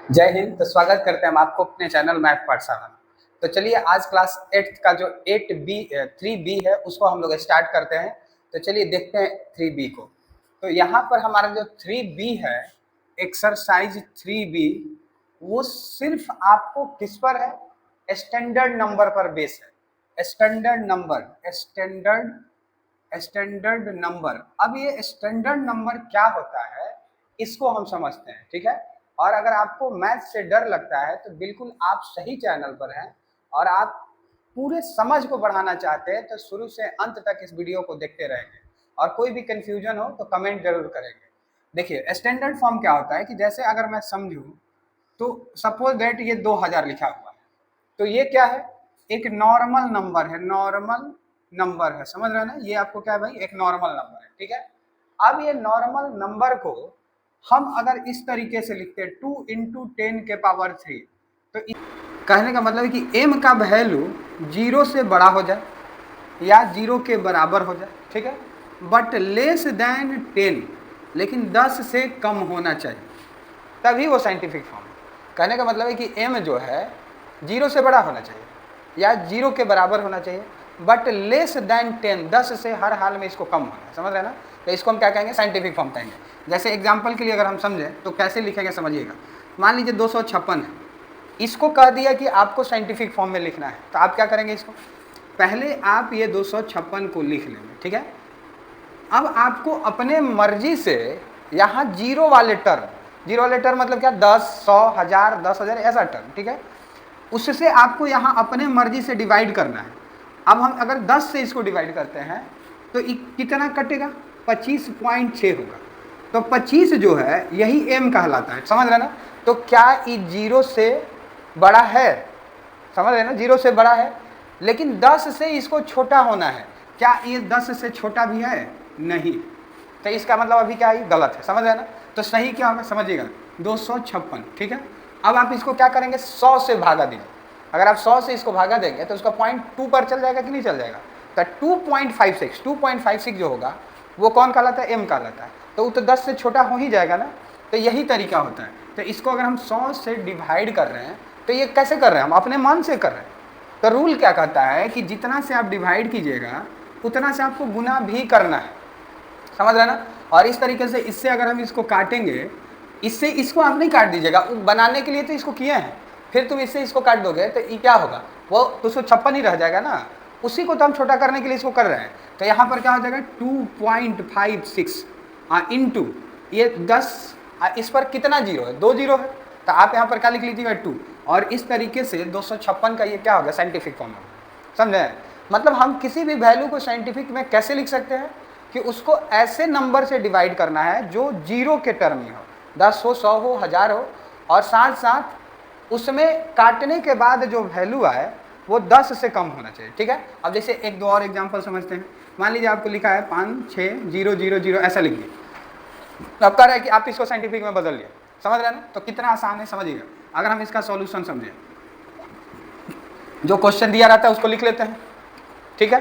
जय हिंद। तो स्वागत करते हैं हम आपको अपने चैनल मैथ पाठशाला में। तो चलिए आज क्लास 8 का जो 3B है उसको हम लोग स्टार्ट करते हैं। तो चलिए देखते हैं 3B को। तो यहाँ पर हमारा जो 3B है, एक्सरसाइज 3B, वो सिर्फ आपको किस पर है? स्टैंडर्ड नंबर पर बेस है। Standard number. अब ये स्टैंडर्ड नंबर क्या होता है इसको हम समझते हैं, ठीक है। और अगर आपको मैथ से डर लगता है तो बिल्कुल आप सही चैनल पर हैं, और आप पूरे समझ को बढ़ाना चाहते हैं तो शुरू से अंत तक इस वीडियो को देखते रहेंगे। और कोई भी कंफ्यूजन हो तो कमेंट जरूर करेंगे। देखिए स्टैंडर्ड फॉर्म क्या होता है कि जैसे अगर मैं समझूं तो सपोज दैट ये 2000 लिखा हुआ है, तो ये क्या है? एक नॉर्मल नंबर है, नॉर्मल नंबर है, समझ रहे हैं ना? ये आपको क्या है भाई? एक नॉर्मल नंबर है, ठीक है। अब ये नॉर्मल नंबर को हम अगर इस तरीके से लिखते हैं 2 इंटू 10 के पावर 3, तो कहने का मतलब है कि m का वैल्यू 0 से बड़ा हो जाए या 0 के बराबर हो जाए, ठीक है, बट लेस देन 10, लेकिन 10 से कम होना चाहिए, तभी वो साइंटिफिक फॉर्म है। कहने का मतलब है कि m जो है 0 से बड़ा होना चाहिए या 0 के बराबर होना चाहिए, बट लेस देन 10, 10 से हर हाल में इसको कम होना है, समझ रहे हैं ना? तो इसको हम क्या कहेंगे? साइंटिफिक फॉर्म कहेंगे। जैसे एग्जांपल के लिए अगर हम समझें तो कैसे लिखेंगे समझिएगा। मान लीजिए 256 है, इसको कह दिया कि आपको साइंटिफिक फॉर्म में लिखना है, तो आप क्या करेंगे? इसको पहले आप ये 256 को लिख लेंगे, ठीक है। अब आपको अपने मर्जी से यहाँ जीरो वाले टर्म मतलब क्या? 10, 100, 1000, 10,000 ऐसा टर्म, ठीक है, उससे आपको यहाँ अपने मर्जी से डिवाइड करना है। अब हम अगर 10 से इसको डिवाइड करते हैं तो कितना कटेगा? 25.6 होगा। तो 25 जो है यही m कहलाता है, समझ रहे ना? तो क्या ये 0 से बड़ा है? समझ रहे ना? 0 से बड़ा है, लेकिन 10 से इसको छोटा होना है। क्या ये 10 से छोटा भी है? नहीं। तो इसका मतलब अभी क्या है? गलत है, समझ रहे ना? तो सही क्या होगा समझिएगा, 256, ठीक है। अब आप इसको क्या करेंगे? 100 से भागा दीजिए। अगर आप 100 से इसको भागा देंगे तो उसका 0.2 पर चल जाएगा कि नहीं चल जाएगा? तो 2.56 जो होगा वो कौन कहलाता है? m कहलाता है। तो वो तो 10 से छोटा हो ही जाएगा ना। तो यही तरीका होता है। तो इसको अगर हम 100 से डिवाइड कर रहे हैं तो ये कैसे कर रहे हैं? हम अपने मन से कर रहे हैं। तो रूल क्या कहता है कि जितना से आप डिवाइड कीजिएगा उतना से आपको गुना भी करना है, समझ रहे ना? और इस तरीके से इससे अगर हम इसको काटेंगे, इससे इसको आप नहीं काट दीजिएगा, बनाने के लिए तो इसको किए हैं, फिर तुम इससे इसको काट दोगे तो ये क्या होगा? वो 256 ही रह जाएगा ना। उसी को तो हम छोटा करने के लिए इसको कर रहे हैं। तो यहाँ पर क्या हो जाएगा? 2.56 इंटू ये 10, इस पर कितना जीरो है? 2 जीरो है, तो आप यहाँ पर क्या लिख लीजिएगा? 2। और इस तरीके से 256 का ये क्या होगा? साइंटिफिक फॉर्म होगा, समझे? मतलब हम किसी भी वैल्यू को साइंटिफिक में कैसे लिख सकते हैं कि उसको ऐसे नंबर से डिवाइड करना है जो 0 के टर्म में हो, 10 हो, 100 हो, 1000 हो, और साथ साथ उसमें काटने के बाद जो वैल्यू आए वो 10 से कम होना चाहिए, ठीक है। अब जैसे एक दो और एग्जांपल समझते हैं। मान लीजिए आपको लिखा है 56000, ऐसा लिख दिया। अब कह रहा है कि आप इसको साइंटिफिक में बदल लिया, समझ रहे हैं ना? तो कितना आसान है समझिएगा। अगर हम इसका सॉल्यूशन समझें, जो क्वेश्चन दिया रहता है उसको लिख लेते हैं, ठीक है।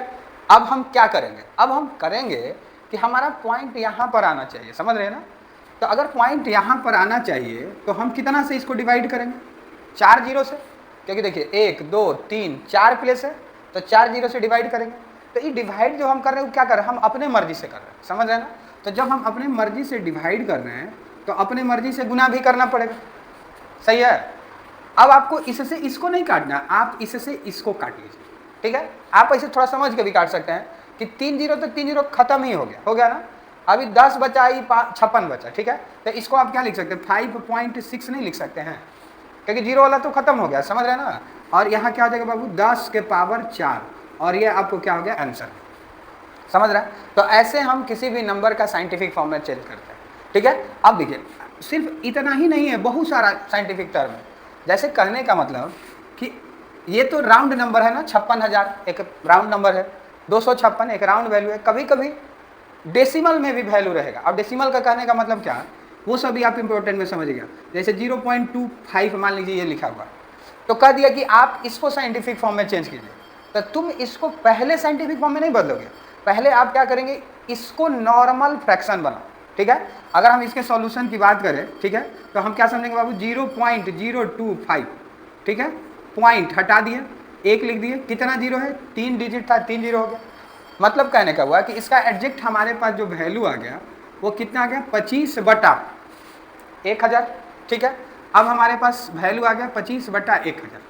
अब हम क्या करेंगे? अब हम करेंगे कि हमारा पॉइंट यहाँ पर आना चाहिए, समझ रहे हैं ना? तो अगर पॉइंट यहाँ पर आना चाहिए तो हम कितना से इसको डिवाइड करेंगे? 4 जीरो से, क्योंकि देखिए 1, 2, 3, 4 प्लेस है, तो 4 जीरो से डिवाइड करेंगे। तो ये डिवाइड जो हम कर रहे हैं वो क्या कर रहे हैं? हम अपने मर्जी से कर रहे हैं, समझ रहे हैं ना? तो जब हम अपने मर्जी से डिवाइड कर रहे हैं तो अपने मर्जी से गुना भी करना पड़ेगा, सही है। अब आपको इससे इसको नहीं काटना, आप इससे इसको काट लीजिए, ठीक है। आप ऐसे थोड़ा समझ के भी काट सकते हैं कि 3 जीरो तो 3 जीरो खत्म ही हो गया ना। अभी 10 बचा, ही 56 बचा, ठीक है। तो इसको आप क्या लिख सकते हैं? 5.6 नहीं लिख सकते हैं, क्योंकि जीरो वाला तो खत्म हो गया, समझ रहे हैं ना। और यहाँ क्या हो जाएगा बाबू? 10 के पावर 4, और ये आपको क्या हो गया? आंसर, समझ रहे हैं? तो ऐसे हम किसी भी नंबर का साइंटिफिक फॉर्म में चेंज करते हैं, ठीक है। अब देखिए सिर्फ इतना ही नहीं है, बहुत सारा साइंटिफिक टर्म है। जैसे कहने का मतलब कि ये तो राउंड नंबर है ना, 56,000 एक राउंड नंबर है, 256 एक राउंड वैल्यू है। कभी कभी डेसिमल में भी वैल्यू रहेगा। अब डेसिमल का कहने का मतलब क्या है वो सभी आप इंपॉर्टेंट में समझिएगा। जैसे 0.25 मान लीजिए ये लिखा हुआ, तो कह दिया कि आप इसको साइंटिफिक फॉर्म में चेंज कीजिए। तो तुम इसको पहले साइंटिफिक फॉर्म में नहीं बदलोगे, पहले आप क्या करेंगे? इसको नॉर्मल फ्रैक्शन बनाओ, ठीक है। अगर हम इसके सॉल्यूशन की बात करें, ठीक है, तो हम क्या समझेंगे बाबू, 0.025, ठीक है, पॉइंट हटा दिए, 1 लिख दिए, कितना जीरो है, 3 डिजिट था, 3 जीरो हो गया। मतलब कहने का हुआ कि इसका एग्जैक्ट हमारे पास जो वैल्यू आ गया वो कितना आ गया, 25/1000, ठीक है। अब हमारे पास वैल्यू आ गया 25/1000,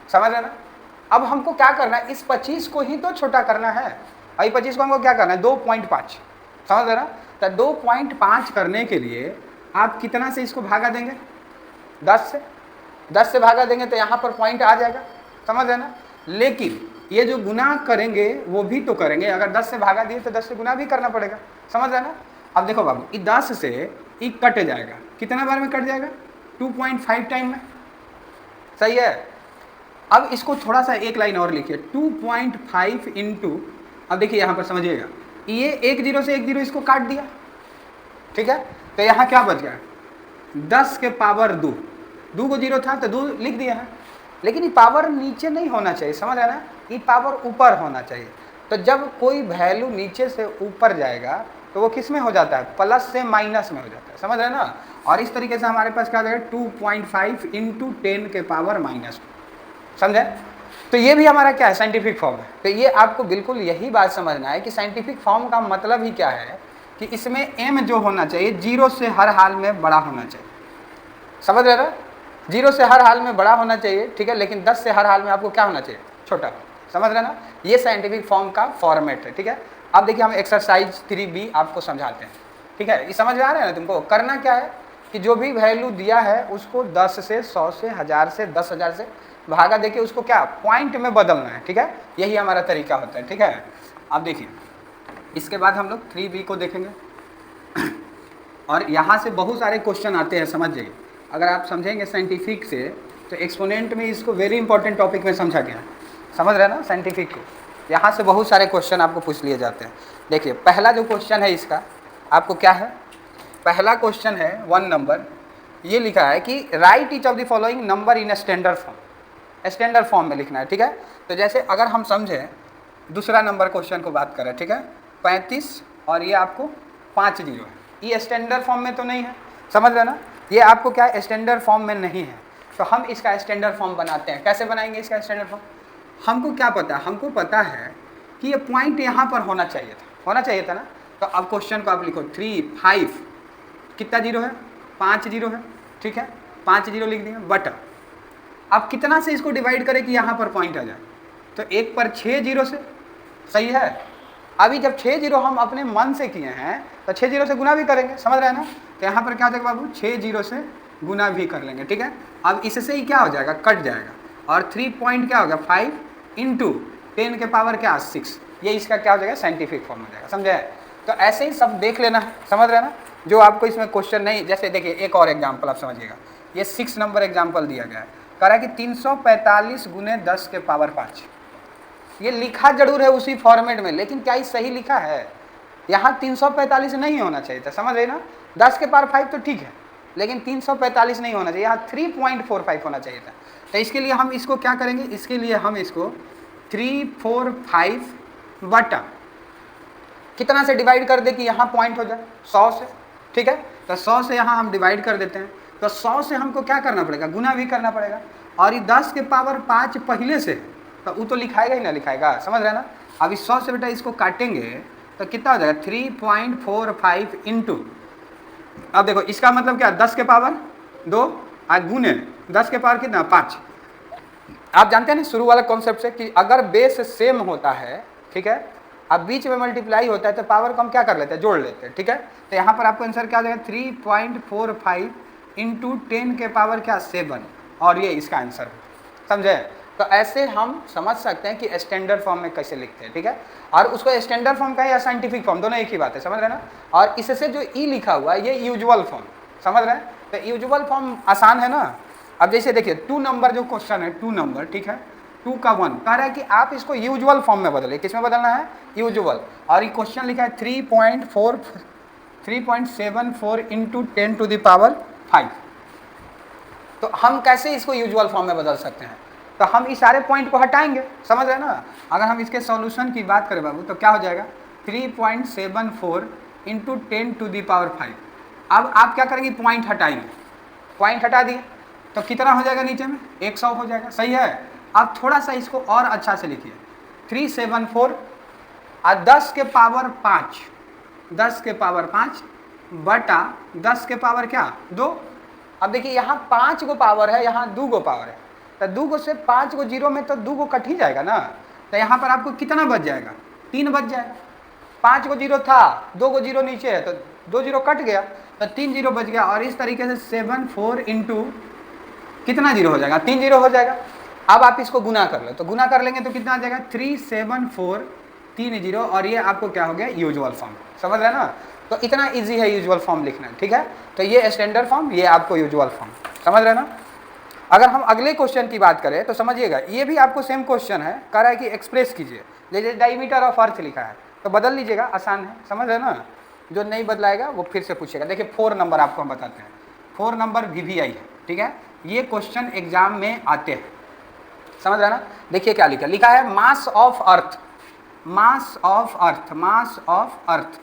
समझ रहे ना। अब हमको क्या करना है, इस 25 को ही तो छोटा करना है, और 25 को हमको क्या करना है, 2.5, समझ रहे ना। तो 2.5 करने के लिए आप कितना से इसको भागा देंगे, 10 से, 10 से भागा देंगे तो यहाँ पर पॉइंट आ जाएगा, समझ रहे ना। लेकिन ये जो गुना करेंगे वो भी तो करेंगे, अगर 10 से भागा दिए तो 10 से गुना भी करना पड़ेगा, समझ रहे ना। अब देखो बाबू, ये 10 से ये कट जाएगा, कितना बार में कट जाएगा, 2.5 टाइम में, सही है। अब इसको थोड़ा सा एक लाइन और लिखिए, 2.5 इंटू, अब देखिए यहाँ पर समझिएगा, ये 1 जीरो से 1 जीरो इसको काट दिया, ठीक है। तो यहाँ क्या बच गया, 10 के पावर 2, 2 को जीरो था तो 2 लिख दिया है, लेकिन ये पावर नीचे नहीं होना चाहिए, समझ रहे ना, ये पावर ऊपर होना चाहिए। तो जब कोई वैल्यू नीचे से ऊपर जाएगा तो वो किस में हो जाता है, प्लस से माइनस में हो जाता है, समझ रहे ना। और इस तरीके से हमारे पास क्या हो जाएगा, 2.5 इंटू 10 के पावर माइनस, समझे। तो ये भी हमारा क्या है, साइंटिफिक फॉर्म है। तो ये आपको बिल्कुल यही बात समझना है कि साइंटिफिक फॉर्म का मतलब ही क्या है, कि इसमें m जो होना चाहिए 0 से हर हाल में बड़ा होना चाहिए, समझ रहे ना, 0 से हर हाल में बड़ा होना चाहिए, ठीक है, लेकिन 10 से हर हाल में आपको क्या होना चाहिए, छोटा, समझ रहे ना। ये साइंटिफिक फॉर्म का फॉर्मेट है, ठीक है। अब देखिए हम एक्सरसाइज 3B आपको समझाते हैं, ठीक है। ये समझ में आ रहा है ना तुमको, करना क्या है कि जो भी वैल्यू दिया है उसको 10 से 100 से 1000 से 10,000 से भागा देके उसको क्या पॉइंट में बदलना है, ठीक है, यही हमारा तरीका होता है, ठीक है। अब देखिए इसके बाद हम लोग 3B को देखेंगे और यहाँ से बहुत सारे क्वेश्चन आते हैं, समझ जाइए। अगर आप समझेंगे साइंटिफिक से तो एक्सपोनेंट में इसको वेरी इंपॉर्टेंट टॉपिक में समझा गया, समझ रहे ना। साइंटिफिक को यहाँ से बहुत सारे क्वेश्चन आपको पूछ लिए जाते हैं। देखिए पहला जो क्वेश्चन है इसका आपको क्या है, पहला क्वेश्चन है 1 नंबर, ये लिखा है कि right each of the following number in standard form, standard form में लिखना है, ठीक है। तो जैसे अगर हम समझें दूसरा नंबर क्वेश्चन को बात करें, ठीक है, 35 और ये आपको 5 जीरो है, ये स्टैंडर्ड फॉर्म में तो नहीं है, समझ रहे ना, ये आपको क्या स्टैंडर्ड फॉर्म में नहीं है। तो हम इसका स्टैंडर्ड फॉर्म बनाते हैं, कैसे बनाएंगे इसका स्टैंडर्ड फॉर्म, हमको क्या पता, हमको पता है कि ये पॉइंट यहाँ पर होना चाहिए था ना। तो अब क्वेश्चन को आप लिखो 3 5 कितना जीरो है, 5 जीरो है, ठीक है, 5 जीरो लिख दिया, बट अब कितना से इसको डिवाइड करें कि यहाँ पर पॉइंट आ जाए, तो 1 पर 6 जीरो से, सही है। अभी जब 6 जीरो हम अपने मन से किए हैं तो 6 जीरो से गुना भी करेंगे, समझ रहे हैं ना। तो यहाँ पर क्या हो जाएगा बाबू, 6 जीरो से गुना भी कर लेंगे, ठीक है। अब इससे ही क्या हो जाएगा, कट जाएगा, और 3 पॉइंट क्या होगा 5 इंटू 10 के पावर क्या 6, ये इसका क्या हो जाएगा, साइंटिफिक फॉर्म हो जाएगा, समझे। तो ऐसे ही सब देख लेना है, समझ रहे हैं ना। जो आपको इसमें क्वेश्चन नहीं, जैसे देखिए एक और एग्जाम्पल आप समझिएगा, ये 6 नंबर एग्जाम्पल दिया गया है, कह रहा है कि 345 गुने 10 के पावर 5, ये लिखा जरूर है उसी फॉर्मेट में, लेकिन क्या ये सही लिखा है, यहाँ 345 नहीं होना चाहिए था, समझ रहे ना। 10 के पावर 5 तो ठीक है, लेकिन 345 नहीं होना चाहिए, यहाँ 3.45 होना चाहिए था। तो इसके लिए हम इसको क्या करेंगे, इसके लिए हम इसको 345 बटा कितना से डिवाइड कर दे कि यहाँ पॉइंट हो जाए, 100 से, ठीक है। तो 100 से यहाँ हम डिवाइड कर देते हैं, तो 100 से हमको क्या करना पड़ेगा, गुना भी करना पड़ेगा, और ये 10 के पावर 5 पहले से, तो वो तो लिखाएगा ही ना लिखाएगा, समझ रहे हैं ना। अब इस 100 से बेटा इसको काटेंगे तो कितना हो जाएगा 3.45 इंटू, अब देखो इसका मतलब क्या, 10 के पावर 2 और गुने 10 के पावर कितना 5। आप जानते हैं ना शुरू वाला कॉन्सेप्ट से कि अगर बेस सेम होता है, ठीक है, अब बीच में मल्टीप्लाई होता है तो पावर को हम क्या कर लेते हैं, जोड़ लेते हैं, ठीक है। तो यहाँ पर आपको आंसर क्या हो जाएगा 3.45 इंटू 10 के पावर क्या 7, और ये इसका आंसर हो, समझे। तो ऐसे हम समझ सकते हैं कि स्टैंडर्ड फॉर्म में कैसे लिखते हैं, ठीक है। और उसको स्टैंडर्ड फॉर्म का या साइंटिफिक फॉर्म दोनों एक ही बात है, समझ रहे हैं ना। और इससे जो ई लिखा हुआ है ये यूजुअल फॉर्म, समझ रहे हैं। तो यूजुअल फॉर्म आसान है ना। अब जैसे देखिए 2 नंबर जो क्वेश्चन है, 2 नंबर, ठीक है, 2 का 1 कह रहा है कि आप इसको यूजुअल फॉर्म में बदलिए, किस में बदलना है, यूजुअल। और ये क्वेश्चन लिखा है 3.74 इंटू 10 टू द पावर 5। तो हम कैसे इसको यूजुअल फॉर्म में बदल सकते हैं, तो हम इस सारे पॉइंट को हटाएंगे, समझ रहे हैं ना। अगर हम इसके सॉल्यूशन की बात करें बाबू तो क्या हो जाएगा 3.74 इंटू 10⁵। अब आप क्या करेंगे, पॉइंट हटाएंगे, पॉइंट हटा दिए तो कितना हो जाएगा नीचे में 100 हो जाएगा, सही है। अब थोड़ा सा इसको और अच्छा से लिखिए, 374 और 10 के पावर 5, 10 के पावर 5 बटा 10 के पावर क्या 2। अब देखिए यहाँ 5 गो पावर है, यहाँ 2 गो पावर है, तो 2 गो से 5 गो जीरो में तो 2 गो कट ही जाएगा ना, तो यहाँ पर आपको कितना बच जाएगा 3 बच जाएगा। 5 गो जीरो था, 2 गो जीरो नीचे है, तो 2 जीरो कट गया, तो 3 जीरो बच गया। और इस तरीके से 74 इंटू कितना जीरो हो जाएगा 3 जीरो हो जाएगा। अब आप इसको गुना कर लो, तो गुना कर लेंगे तो कितना आ जाएगा 374 3 जीरो, और ये आपको क्या हो गया यूजुअल फॉर्म, समझ रहे हैं ना। तो इतना इजी है यूजुअल फॉर्म लिखना, ठीक है। तो ये स्टैंडर्ड फॉर्म, ये आपको यूजुअल फॉर्म, समझ रहे हैं ना। अगर हम अगले क्वेश्चन की बात करें तो समझिएगा, ये भी आपको सेम क्वेश्चन है, कह रहा है कि एक्सप्रेस कीजिए, जैसे डायमीटर ऑफ अर्थ लिखा है तो बदल लीजिएगा, आसान है, समझ रहे हैं ना। जो नहीं बदलाएगा वो फिर से पूछेगा। देखिए 4 नंबर आपको हम बताते हैं, 4 नंबर VVI है, ठीक है। ये क्वेश्चन एग्जाम में आते हैं, समझ रहे हैं ना। देखिए क्या लिखा, लिखा है mass of earth, mass of earth, mass of earth.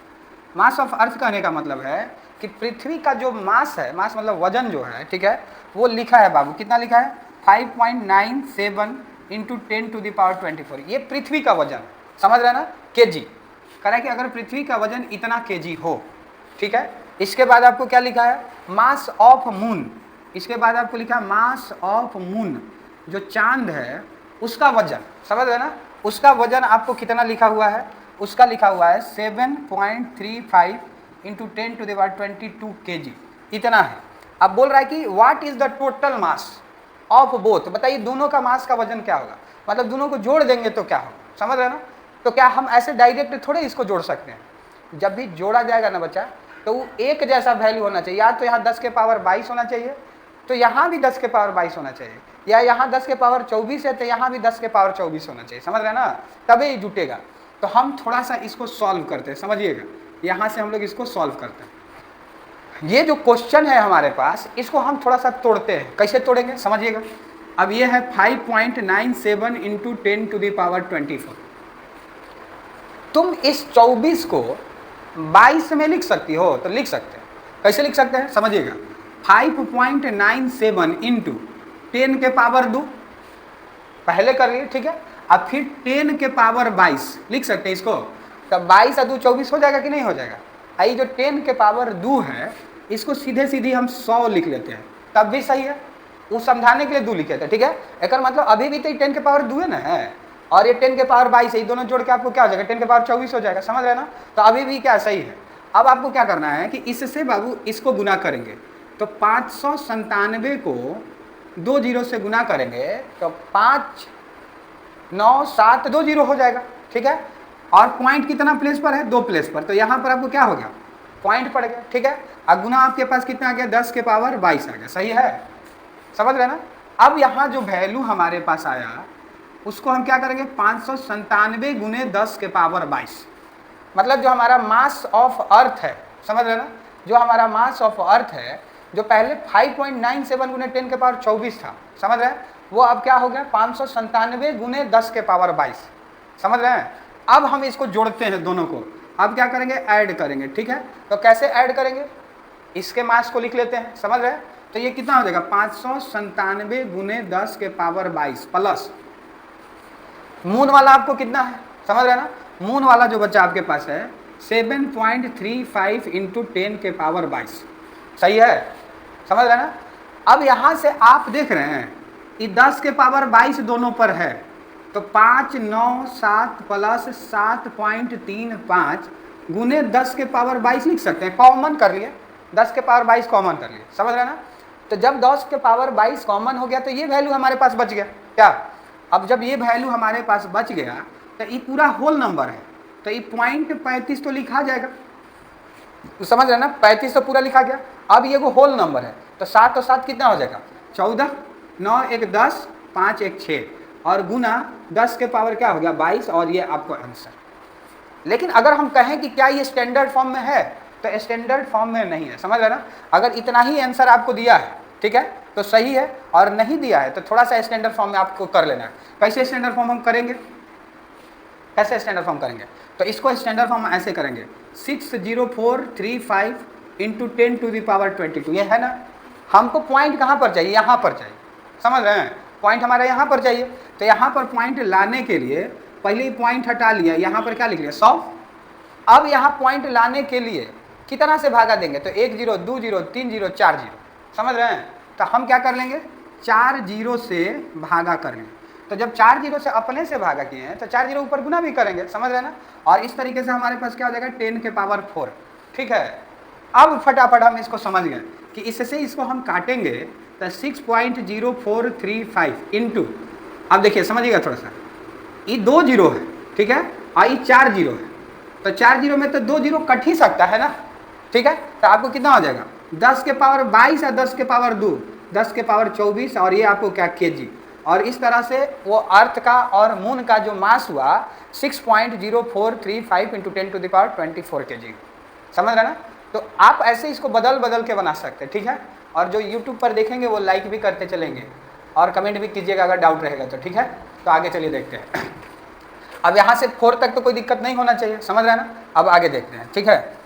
Mass of earth कहने का मतलब है कि पृथ्वी का जो मास है, मास मतलब वजन जो है, ठीक है, वो लिखा है बाबू, कितना लिखा है 5.97 इंटू 10⁻²4। ये पृथ्वी का वजन, समझ रहे हैं ना, केजी। कह रहा है कि अगर पृथ्वी का वजन इतना केजी हो, ठीक है। इसके बाद आपको क्या लिखा है मास ऑफ मून, इसके बाद आपको लिखा है मास ऑफ मून, जो चांद है उसका वजन, समझ रहे हैं ना, उसका वजन आपको कितना लिखा हुआ है, उसका लिखा हुआ है 7.35 इंटू 10⁻22 kg, इतना है। अब बोल रहा है कि what is the total mass of both, बताइए दोनों का मास का वजन क्या होगा, मतलब दोनों को जोड़ देंगे तो क्या होगा, समझ रहे हैं ना। तो क्या हम ऐसे डायरेक्ट थोड़े इसको जोड़ सकते हैं, जब भी जोड़ा जाएगा ना बच्चा, तो वो एक जैसा वैल्यू होना चाहिए, या तो यहाँ 10 के पावर 22 होना चाहिए, तो यहाँ भी 10 के पावर 22 होना चाहिए, या यहाँ 10 के पावर 24 है तो यहाँ भी 10 के पावर 24 होना चाहिए, समझ रहे हैं ना, तभी जुटेगा। तो हम थोड़ा सा इसको सॉल्व करते हैं, समझिएगा, यहाँ से हम लोग इसको सॉल्व करते हैं। ये जो क्वेश्चन है हमारे पास, इसको हम थोड़ा सा तोड़ते हैं, कैसे तोड़ेंगे समझिएगा। अब ये है 5.97 इंटू 10⁻24। तुम इस 24 को 22 में लिख सकती हो, तो लिख सकते हैं, कैसे लिख सकते हैं समझिएगा। 5.97 इंटू 10 के पावर 2 पहले कर लिए, ठीक है। अब फिर 10 के पावर 22 लिख सकते हैं इसको, तब 22 और 2 24 हो जाएगा कि नहीं हो जाएगा। आई जो 10 के पावर 2 है, इसको सीधे सीधे हम 100 लिख लेते हैं, तब भी सही है, वो समझाने के लिए 2 लिखे थे, ठीक है। एक मतलब अभी भी तो 10 के पावर 2 है ना, है, और ये 10 के पावर 22 है, ये दोनों जोड़ के आपको क्या हो जाएगा 10 के पावर 24 हो जाएगा, समझ रहे ना। तो अभी भी क्या सही है। अब आपको क्या करना है कि इससे बाबू इसको गुना करेंगे, तो 597 को 2 जीरो से गुना करेंगे तो 5 9 7 2 जीरो हो जाएगा, ठीक है। और पॉइंट कितना प्लेस पर है 2 प्लेस पर, तो यहाँ पर आपको क्या हो गया पॉइंट पड़ गया, ठीक है। अब गुना आपके पास कितना आ गया 10 के पावर 22 आ गया, सही है, समझ रहे ना। अब यहाँ जो वैल्यू हमारे पास आया उसको हम क्या करेंगे 597 गुने 10 के पावर 22, मतलब जो हमारा मास ऑफ अर्थ है, समझ रहे ना, जो हमारा मास ऑफ अर्थ है, जो पहले 5.97 गुने 10 के पावर 24 था, समझ रहे हैं, वो अब क्या हो गया 597 गुने 10 के पावर 22, समझ रहे हैं। अब हम इसको जोड़ते हैं दोनों को, अब क्या करेंगे ऐड करेंगे, ठीक है। तो कैसे ऐड करेंगे, इसके मास को लिख लेते हैं, समझ रहे हैं। तो ये कितना हो जाएगा 597 गुने 10 के पावर 22 प्लस मून वाला आपको कितना है, समझ रहे हैं ना, मून वाला जो बच्चा आपके पास है 7.35 इंटू 10 के पावर 22, सही है, समझ रहे हैं ना। अब यहाँ से आप देख रहे हैं कि 10 के पावर 22 दोनों पर है, तो 5 9 7 प्लस 7.35 गुने 10 के पावर 22 लिख सकते हैं, कॉमन कर लिए, 10 के पावर 22 कॉमन कर लिए, समझ रहे हैं ना। तो जब 10 के पावर 22 कॉमन हो गया तो ये वैल्यू हमारे पास बच गया क्या। अब जब ये वैल्यू हमारे पास बच गया तो ये पूरा होल नंबर है, तो ये 0.35 तो लिखा जाएगा, तो समझ रहे हैं ना, 35 तो पूरा लिखा गया। अब ये वो होल नंबर है, तो 7 और 7 कितना हो जाएगा 14, 9 1 10, 5 1 6, और गुना 10 के पावर क्या हो गया 22, और ये आपको आंसर। लेकिन अगर हम कहें कि क्या ये स्टैंडर्ड फॉर्म में है, तो स्टैंडर्ड फॉर्म में नहीं है, समझ रहे ना। अगर इतना ही आंसर आपको दिया है, ठीक है, तो सही है, और नहीं दिया है तो थोड़ा सा स्टैंडर्ड फॉर्म में आपको कर लेना है। कैसे स्टैंडर्ड फॉर्म हम करेंगे, कैसे स्टैंडर्ड फॉर्म करेंगे? तो इसको स्टैंडर्ड फॉर्म ऐसे करेंगे 60435 इंटू 10⁻²2, ये है ना। हमको पॉइंट कहाँ पर चाहिए? यहाँ पर चाहिए, समझ रहे हैं? पॉइंट हमारा यहाँ पर चाहिए। तो यहाँ पर पॉइंट लाने के लिए पहले ही पॉइंट हटा लिया, यहाँ पर क्या लिख लिया? 100। अब यहाँ पॉइंट लाने के लिए कितना से भागा देंगे? तो 1 0 2 0 3 0 4 0, समझ रहे हैं? तो हम क्या कर लेंगे? 4 0 से भागा कर लेंगे। तो जब 4 0 से अपने से भागा किए हैं तो 4 0 ऊपर गुना भी करेंगे, समझ रहे हैं ना। और इस तरीके से हमारे पास क्या हो जाएगा? 10⁻4, ठीक है। अब फटाफट हम इसको समझ गए कि इससे इसको हम काटेंगे तो 6.0435 इंटू, अब देखिए समझिएगा थोड़ा सा, ये 2 0 है, ठीक है, और ये 4 0 है। तो 4 0 में तो 2 0 कट ही सकता है ना, ठीक है। तो आपको कितना हो जाएगा? 10⁻22 और 10⁻2, 10⁻24, और ये आपको क्या? kg। और इस तरह से वो अर्थ का और मून का जो मास हुआ 6.0435 इंटू 10⁻24 kg, समझ रहे ना। तो आप ऐसे इसको बदल बदल के बना सकते हैं, ठीक है। और जो यूट्यूब पर देखेंगे वो लाइक भी करते चलेंगे और कमेंट भी कीजिएगा अगर डाउट रहेगा तो, ठीक है। तो आगे चलिए देखते हैं। अब यहाँ से 4 तक तो कोई दिक्कत नहीं होना चाहिए, समझ रहे हैं ना। अब आगे देखते हैं, ठीक है।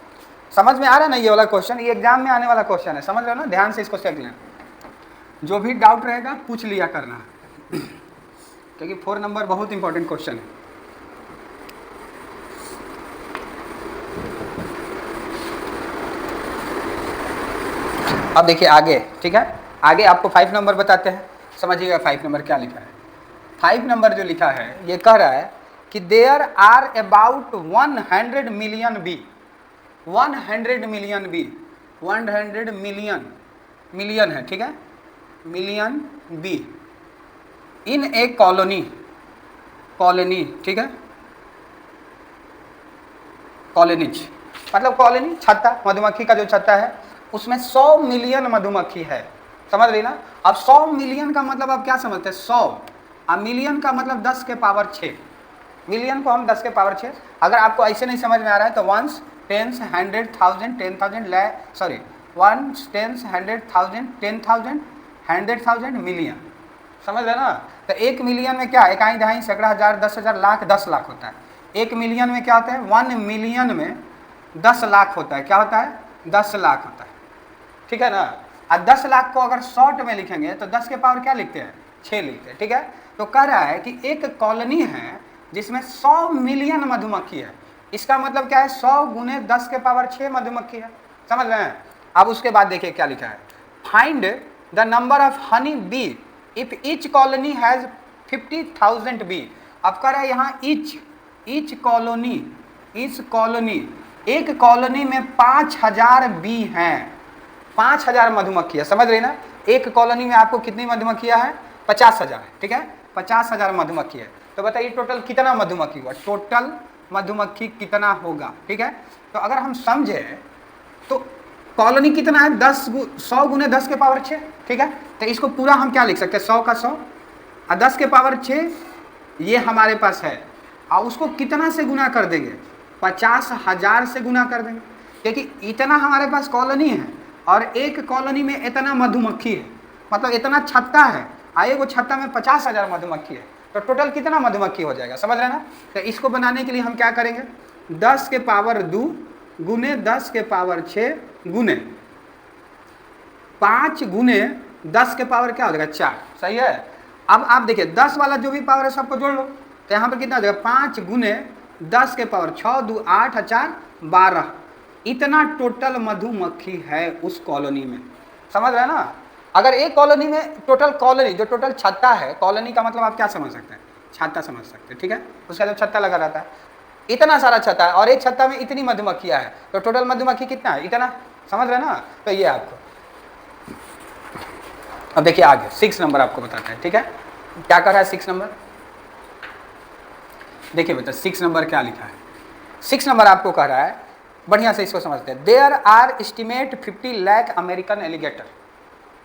समझ में आ रहा है ना ये वाला क्वेश्चन? ये एग्जाम में आने वाला क्वेश्चन है, समझ रहे हो ना। ध्यान से इसको चेक लें, जो भी डाउट रहेगा पूछ लिया करना, क्योंकि 4 नंबर बहुत इंपॉर्टेंट क्वेश्चन है। अब देखिए आगे, ठीक है। आगे आपको 5 नंबर बताते हैं, समझिएगा 5 नंबर क्या लिखा है। 5 नंबर जो लिखा है ये कह रहा है कि there are about 100 million bee, 100 million bee, 100 million, million है, ठीक है, million bee in a colony, colony, ठीक है, कॉलोनीज मतलब कॉलोनी, छत्ता, मधुमक्खी का जो छत्ता है उसमें 100 मिलियन मधुमक्खी है, समझ रही ना। अब 100 मिलियन का मतलब आप क्या समझते हैं? 100, अब मिलियन का मतलब 10⁻6, मिलियन को हम 10⁻6। अगर आपको ऐसे नहीं समझ में आ रहा है तो 1 10 100 1000 10,000 सॉरी 1 10 100 1000 10,000 100,000 मिलियन, समझ रहे ना। तो 1 मिलियन में क्या? इकाई, दहाई, सैकड़ा, हजार, 10,000, लाख, 10 लाख होता है। 1 मिलियन में क्या होता है? 1 मिलियन में 10 लाख होता है। क्या होता है? 10 लाख होता है, ठीक है ना। और 10 लाख को अगर शॉर्ट में लिखेंगे तो 10 के पावर क्या लिखते हैं? 6 लिखते हैं, ठीक है। तो कह रहा है कि एक कॉलोनी है जिसमें 100 मिलियन मधुमक्खी है। इसका मतलब क्या है? 100 गुने 10⁻6 मधुमक्खी है, समझ रहे हैं। अब उसके बाद देखिए क्या लिखा है, find the number of honey bee if each colony has 50,000 bee. अब कह रहा है यहाँ ईच कॉलोनी, एक कॉलोनी में 5,000 बी हैं, 5,000 मधुमक्खी है, समझ रही ना। एक कॉलोनी में आपको कितनी मधुमक्खियां हैं? 50,000 है, ठीक है, 50,000 मधुमक्खी है। तो बताइए टोटल कितना मधुमक्खी हुआ? टोटल मधुमक्खी कितना होगा, ठीक है। तो अगर हम समझे तो कॉलोनी कितना है? 100 गुने 10⁻6, ठीक है। तो इसको पूरा हम क्या लिख सकते हैं? 100 का 100 और 10⁻6 ये हमारे पास है, और उसको कितना से गुना कर देंगे? 50,000 से गुना कर देंगे, क्योंकि इतना हमारे पास कॉलोनी है और एक कॉलोनी में इतना मधुमक्खी है, मतलब इतना छत्ता है, आए वो छत्ता में 50,000 मधुमक्खी है। तो टोटल कितना मधुमक्खी हो जाएगा, समझ रहे ना। तो इसको बनाने के लिए हम क्या करेंगे? 10⁻2 गुने 10⁻6 गुने 5 गुने 10 के पावर क्या हो जाएगा? 4, सही है। अब आप देखिए 10 वाला जो भी पावर है सबको जोड़ लो, तो यहाँ पर कितना हो जाएगा? 5 गुने 10⁻6 6 2 8 4 12, इतना टोटल मधुमक्खी है उस कॉलोनी में, समझ रहे हैं ना। अगर एक कॉलोनी में टोटल कॉलोनी जो टोटल छत्ता है, कॉलोनी का मतलब आप क्या समझ सकते हैं? छत्ता समझ सकते हैं, ठीक है। उसका जो छत्ता लगा रहता है, इतना सारा छत्ता है और एक छत्ता में इतनी मधुमक्खियां है, तो टोटल मधुमक्खी कितना है? इतना, समझ रहे हैं ना। तो ये आपको अब देखिए आगे 6 नंबर आपको बताते हैं, ठीक है। क्या कर रहा है 6 नंबर? देखिए बेटा 6 नंबर क्या लिखा है। 6 नंबर आपको कह रहा है, बढ़िया से इसको समझते हैं। There are estimate 50 lakh American alligator,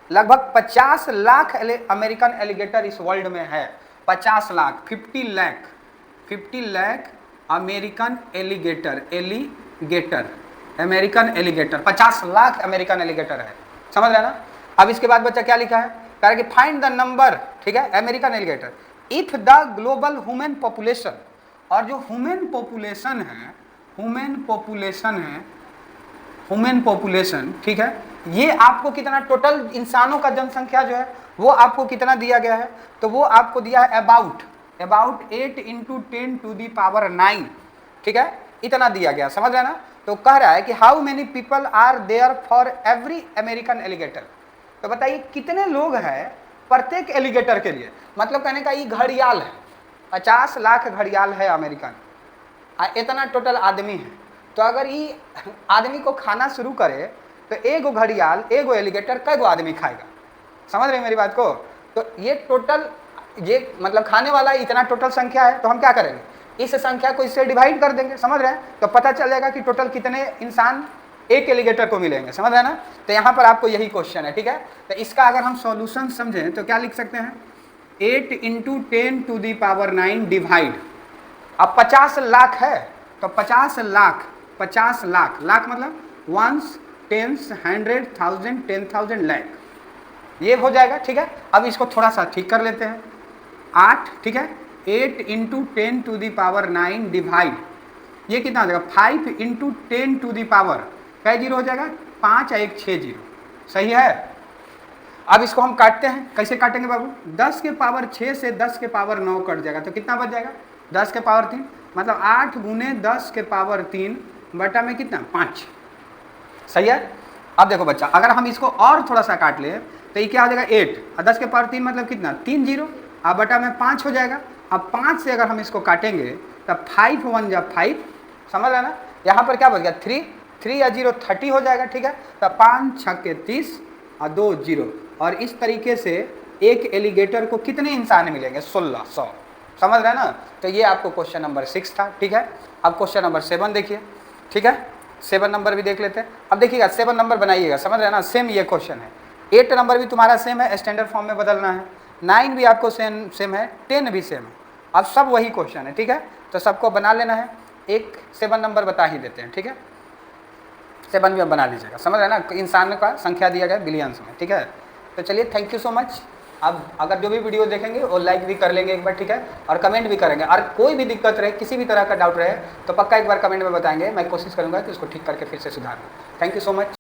लगभग 50 लाख अमेरिकन एलिगेटर इस वर्ल्ड में है। 50 lakh, 50 lakh American alligator, American alligator, 50 lakh American alligator है, समझ रहे ना। अब इसके बाद बच्चा क्या लिखा है? कह रहा है कि फाइंड द नंबर, ठीक है, American alligator if the global human population और जो ह्यूमन पॉपुलेशन है, ह्यूमन पॉपुलेशन, ठीक है, ये आपको कितना टोटल इंसानों का जनसंख्या जो है वो आपको कितना दिया गया है, तो वो आपको दिया है about 8 into 10 to the power 9, ठीक है, इतना दिया गया, समझ रहे ना। तो कह रहा है कि how many people are there for every American alligator, तो बताइए कितने लोग हैं प्रत्येक एलिगेटर के लिए, मतलब कहने का ये घड़ियाल है, 50 लाख घड़ियाल है अमेरिकन, इतना टोटल आदमी है। तो अगर ये आदमी को खाना शुरू करे तो एगो घड़ियाल एगो एलिगेटर कईगो आदमी खाएगा, समझ रहे हैं मेरी बात को। तो ये टोटल, ये मतलब खाने वाला इतना टोटल संख्या है, तो हम क्या करेंगे, इस संख्या को इससे डिवाइड कर देंगे, समझ रहे हैं, तो पता चलेगा कि टोटल कितने इंसान एक एलिगेटर को मिलेंगे, समझ रहे हैं ना। तो यहाँ पर आपको यही क्वेश्चन है, ठीक है। तो इसका अगर हम सॉल्यूशन समझें तो क्या लिख सकते हैं, 8 into 10 to the power 9 divide, अब 50 लाख है तो 50 लाख लाख मतलब 1 10 100 1000 10,000 लाख, ये हो जाएगा, ठीक है। अब इसको थोड़ा सा ठीक कर लेते हैं, 8, ठीक है, 8 into 10 to the power 9 divide, ये कितना हो जाएगा 5 इंटू 10 टू दी पावर, कै जीरो हो जाएगा 5 1 6 जीरो, सही है। अब इसको हम काटते हैं, कैसे काटेंगे बाबू, 10 के पावर 6 से 10 के पावर 9 कट जाएगा, तो कितना बच जाएगा 10 के पावर 3, मतलब 8 गुने 10 के पावर 3 बटा में कितना 5, सही है। अब देखो बच्चा, अगर हम इसको और थोड़ा सा काट ले तो ये क्या हो जाएगा 8 और 10 के पावर 3 मतलब कितना 3 जीरो, अब बटा में 5 हो जाएगा। अब 5 से अगर हम इसको काटेंगे तब 5 1 जा 5, समझ रहे ना। यहाँ पर क्या बच गया 3 या 0 30 हो जाएगा, ठीक है। तब 5 6 30 और 2 0, और इस तरीके से एक एलिगेटर को कितने इंसान मिलेंगे 1600, समझ रहे हैं ना। तो ये आपको क्वेश्चन नंबर 6 था, ठीक है। अब क्वेश्चन नंबर 7 देखिए, ठीक है, 7 नंबर भी देख लेते हैं। अब देखिएगा 7 नंबर बनाइएगा, समझ रहे हैं ना, सेम ये क्वेश्चन है। 8 नंबर भी तुम्हारा सेम है, स्टैंडर्ड फॉर्म में बदलना है, 9 भी आपको सेम है, 10 भी सेम है, अब सब वही क्वेश्चन है, ठीक है। तो सबको बना लेना है, एक 7 नंबर बता ही देते हैं, ठीक है, 7 भी अब बना लीजिएगा, समझ रहे हैं ना, इंसान का संख्या दिया गया बिलियंस में, ठीक है। तो चलिए, थैंक यू सो मच। अब अगर जो भी वीडियो देखेंगे वो लाइक भी कर लेंगे एक बार, ठीक है, और कमेंट भी करेंगे, और कोई भी दिक्कत रहे, किसी भी तरह का डाउट रहे तो पक्का एक बार कमेंट में बताएंगे, मैं कोशिश करूँगा कि उसको ठीक करके फिर से सुधारूँ। Thank you so much.